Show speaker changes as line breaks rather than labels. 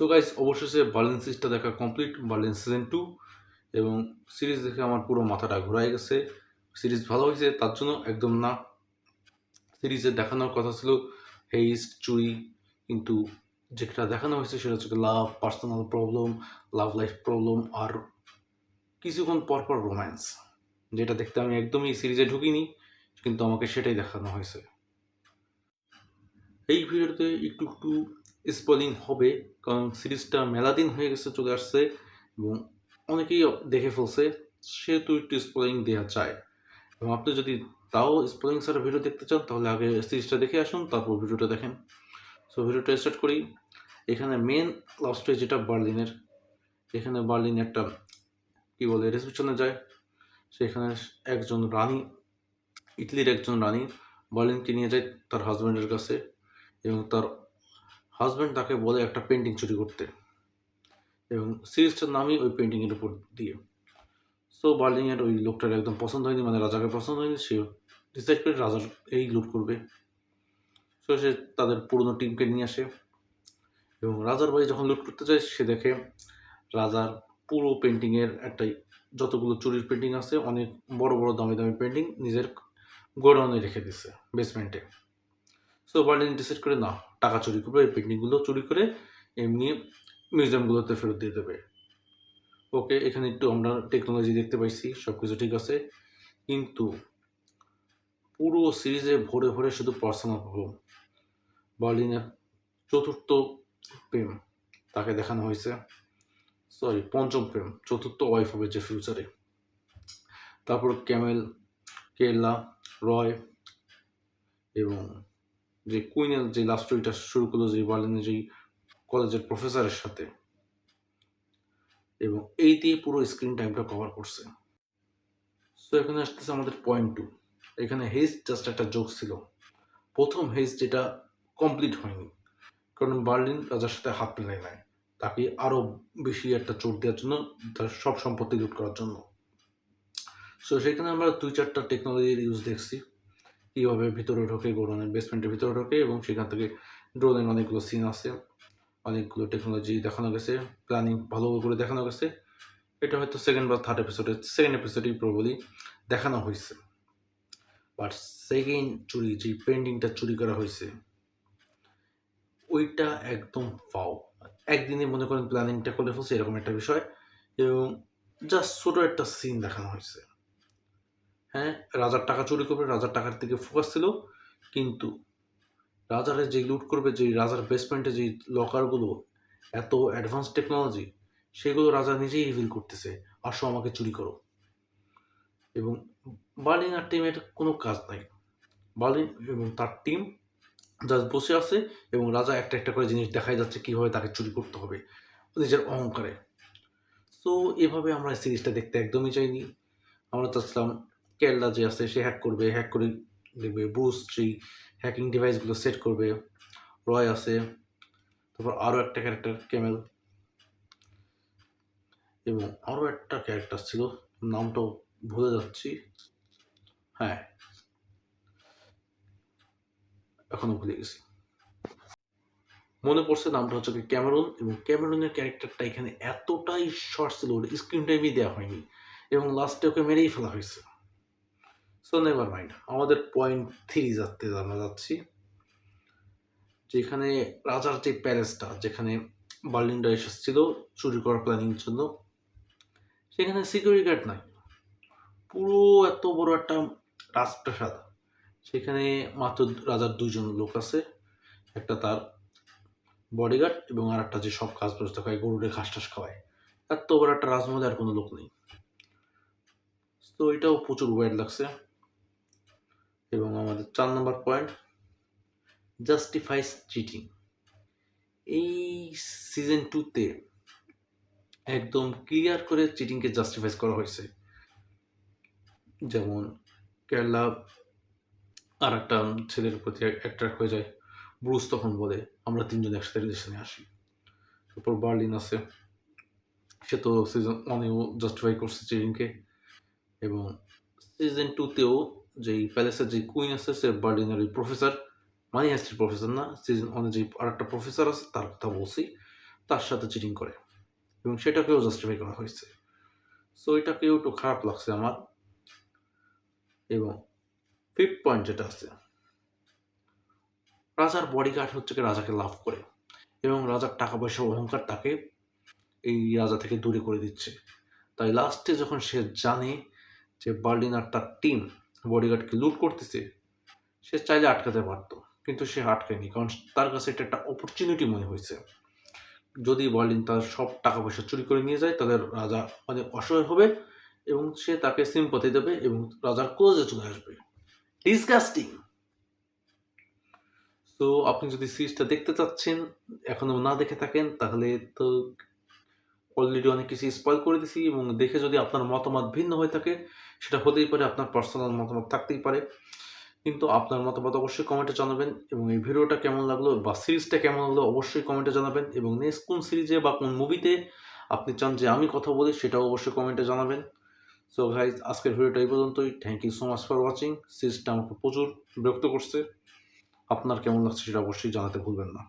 So guys, অবশেষে Berlin সিরিজটা দেখা কমপ্লিট। বার্লিন সিজন 2 এবং সিরিজ দেখে আমার পুরো মাথাটা ঘোরায় গেছে। সিরিজ ভালো হয়েছে তার জন্য একদম না। সিরিজে দেখানোর কথা ছিল হেইস্ট, চুরি, কিন্তু যেটা দেখানো হয়েছে সেটা হচ্ছে love, personal problem, love life problem, আর কিছুক্ষণ পরপর রোম্যান্স, যেটা দেখতে আমি একদমই সিরিজে ঢুকিনি, কিন্তু আমাকে সেটাই দেখানো হয়েছে। এই ভিডিওতে একটু একটু স্পয়লিং হবে, কারণ সিরিজটা মেলা দিন হয়ে গেছে, চলে আসছে এবং অনেকেই দেখে ফেলছে, সেহেতু একটু স্পয়লিং দেওয়া চায়। এবং আপনি যদি তাও স্পয়লিং ছাড়া ভিডিও দেখতে চান তাহলে আগে সিরিজটা দেখে আসুন, তারপর ভিডিওটা দেখেন। সো ভিডিওটা স্টার্ট করি। এখানে মেন লাভ স্টোরি যেটা বার্লিনের, এখানে বার্লিন একটা কী বলে রিসেপশনে যায়। সেখানে একজন রানী, ইটালির একজন রানী বার্লিনকে নিয়ে যায় তার হাজব্যান্ডের কাছে, এবং তার হাজব্যান্ড তাকে বলে একটা পেন্টিং চুরি করতে, এবং সিরিজটার নামই ওই পেন্টিংয়ের উপর দিয়ে। সো বার্লিনের ওই লোকটার একদম পছন্দ হয়নি, মানে রাজাকে পছন্দ হয়নি, সে ডিসাইড করে রাজার এই লুট করবে। সো সে তাদের পুরনো টিমকে নিয়ে আসে, এবং রাজার বাড়ি যখন লুট করতে যায় সে দেখে রাজার পুরো পেন্টিংয়ের একটাই, যতগুলো চুরির পেন্টিং আছে অনেক বড় বড় দামি দামি পেন্টিং নিজের গোডাউনে রেখে দিচ্ছে, বেসমেন্টে। সো বার্লিন ডিসাইড করে না, টাকা চুরি করবে, এই পেন্টিংগুলো চুরি করে এমনি মিউজিয়ামগুলোতে ফেরত দিয়ে দেবে। ওকে, এখানে একটু আমরা টেকনোলজি দেখতে পাইছি, সব কিছু ঠিক আছে, কিন্তু পুরো সিরিজে ভরে ভরে শুধু পার্সোনাল প্রবলেম। বার্লিনের চতুর্থ প্রেম তাকে দেখানো হয়েছে, সরি পঞ্চম প্রেম, চতুর্থ ওয়াইফ হবে যে ফিউচারে। তারপর ক্যামেল, কেল্লা, রয়, এবং যে কুইনের যে লাভ স্টোরিটা শুরু করলো যে বার্লিনের যেই কলেজের প্রফেসরের সাথে, এবং এই দিয়ে পুরো স্ক্রিন টাইমটা কভার করছে। সো এখানে আসতেছে আমাদের পয়েন্ট 2। এখানে হেজ জাস্ট একটা জোক ছিল, প্রথম হেজ যেটা কমপ্লিট হয়নি, কারণ বার্লিন রাজার সাথে হাত মিলাই নেয় তাকে আরও বেশি একটা চোট দেওয়ার জন্য, তার সব সম্পত্তি লুট করার জন্য। সো সেখানে আমরা 2-4টা টেকনোলজির ইউজ দেখছি, কীভাবে ভিতরে ঢোকে, গোডাউনের বেসমেন্টের ভিতরে ঢোকে, এবং সেখান থেকে ড্রোনের অনেকগুলো সিন আছে, অনেকগুলো টেকনোলজি দেখানো গেছে, প্ল্যানিং ভালো করে দেখানো গেছে। এটা হয়তো সেকেন্ড বা থার্ড এপিসোডে, সেকেন্ড এপিসোডেই প্রবলি দেখানো হয়েছে। বাট সেকেন্ড চুরি, যে পেন্টিংটা চুরি করা হয়েছে, ওইটা একদম ফাও। একদিনে মনে করেন প্ল্যানিংটা করে ফেলছে, এরকম একটা বিষয়, এবং জাস্ট ছোটো একটা সিন দেখানো হয়েছে। হ্যাঁ, রাজার টাকা চুরি করবে, রাজার টাকার দিকে ফোকাস ছিল, কিন্তু রাজারে যে লুট করবে, যে রাজার বেসমেন্টে যে লকারগুলো এত অ্যাডভান্স টেকনোলজি, সেগুলো রাজা নিজেই রিভিল করতেছে, আসো আমাকে চুরি করো। এবং বার্লিন আর টিমের কোনো কাজ নাই, বার্লিন এবং তার টিম জাস্ট বসে আছে, এবং রাজা একটা একটা করে জিনিস দেখাই যাচ্ছে কীভাবে তাকে চুরি করতে হবে নিজের অহংকারে। সো এভাবে আমরা সিরিজটা দেখতে একদমই চাইনি। আমরা চাচ্ছিলাম কেল্লা যে আছে সে হ্যাক করবে, হ্যাক করে দেখবে ব্রুস সেই হ্যাকিং ডিভাইসগুলো সেট করবে, রয় আছে, তারপর আরও একটা ক্যারেক্টার ক্যামেল, এবং আরও একটা ক্যারেক্টার ছিল, নামটাও ভুলে যাচ্ছি, হ্যাঁ এখনও ভুলে গেছি, মনে পড়ছে নামটা হচ্ছে ক্যামেরন। এবং ক্যামেরনের ক্যারেক্টারটা এখানে এতটাই শর্ট ছিল, ওর স্ক্রিন টাইমই দেওয়া হয়নি, এবং লাস্টে ওকে মেরেই ফেলা হয়েছে। সো নেভার মাইন্ড, আমাদের পয়েন্ট 3 আমরা যাচ্ছি, যেখানে রাজার যে প্যালেসটা, যেখানে বার্লিনরা এসেছিল চুরি করার প্ল্যানিংয়ের জন্য, সেখানে সিকিউরিটি গার্ড নাই। পুরো এত বড় একটা রাজপ্রাসাদ, সেখানে মাত্র রাজার 2জন লোক আছে, একটা তার বডিগার্ড এবং আর একটা যে সব কাজ ব্যবস্থা করে, গরুরে ঘাস টাস খাওয়ায়। এত বড় একটা রাজমহলে আর কোনো লোক নেই। তো এটাও প্রচুর ওয়াইড লাগছে। এবং আমাদের 4 নম্বর পয়েন্ট, জাস্টিফাইস চিটিং। এই সিজন 2-তে একদম ক্লিয়ার করে চিটিংকে জাস্টিফাইস করা হয়েছে। যেমন কেরালা আর একটা ছেলের প্রতি অ্যাট্রাক্ট হয়ে যায়, ব্রুস তখন বলে আমরা 3জন একসাথে রিলেশনে আসি। তারপর বার্লিন আছে, সে তো সিজন 1-এও জাস্টিফাই করছে চিটিংকে, এবং সিজন 2-তেও যেই প্যালেসের যে কুইন আছে সে বার্লিনের ওই প্রফেসর, মানি হাস্টের প্রফেসর না, সিজন 1-এ যে আর একটা প্রফেসর আছে তার কথা বলছি, তার সাথে চিটিং করে এবং সেটাকেও জাস্টিফাই করা হয়েছে। সো এটাকেও একটু খারাপ লাগছে আমার। এবং ফিফথ পয়েন্ট যেটা আছে, রাজার বডিগার্ড হচ্ছে কি রাজাকে লাভ করে এবং রাজার টাকা পয়সা অহংকার তাকে এই রাজা থেকে দূরে করে দিচ্ছে। তাই লাস্টে যখন সে জানে যে বার্লিন আর তার টিম বডিগার্ডকে লুট করতেছে, সে চাইলে আটকাতে পারতো, কিন্তু সে আটকায়নি, কারণ তার কাছে এটা একটা অপরচুনিটি মনে হয়েছে। যদি বার্লিন তার সব টাকা পয়সা চুরি করে নিয়ে যায়, তাদের রাজা অনেক অসহায় হবে এবং সে তাকে সিম্পাথি দেবে এবং রাজার ক্লোজে চলে আসবে। ডিসগাস্টিং। তো আপনি যদি সিরিজটা দেখতে চাচ্ছেন, এখনো না দেখে থাকেন, তাহলে তো অলরেডি অনেক কিছু স্পয়েল করে দিছি, এবং দেখে যদি আপনার মতামত ভিন্ন হয়ে থাকে, সেটা হতেই পারে, আপনার পার্সোনাল মতামত থাকতেই পারে, কিন্তু আপনার মতামত অবশ্যই কমেন্টে জানাবেন। এবং এই ভিডিওটা কেমন লাগলো বা সিরিজটা কেমন লাগলো অবশ্যই কমেন্টে জানাবেন। এবং নেক্সট কোন সিরিজে বা কোন মুভিতে আপনি চান যে আমি কথা বলি, সেটাও অবশ্যই কমেন্টে জানাবেন। সো গাইজ, আজকের ভিডিওটা এই পর্যন্তই। Thank you so much for watching. সিরিজটা আমাকে প্রচুর বিরক্ত করছে। আপনার কেমন লাগছে সেটা অবশ্যই জানাতে ভুলবেন না।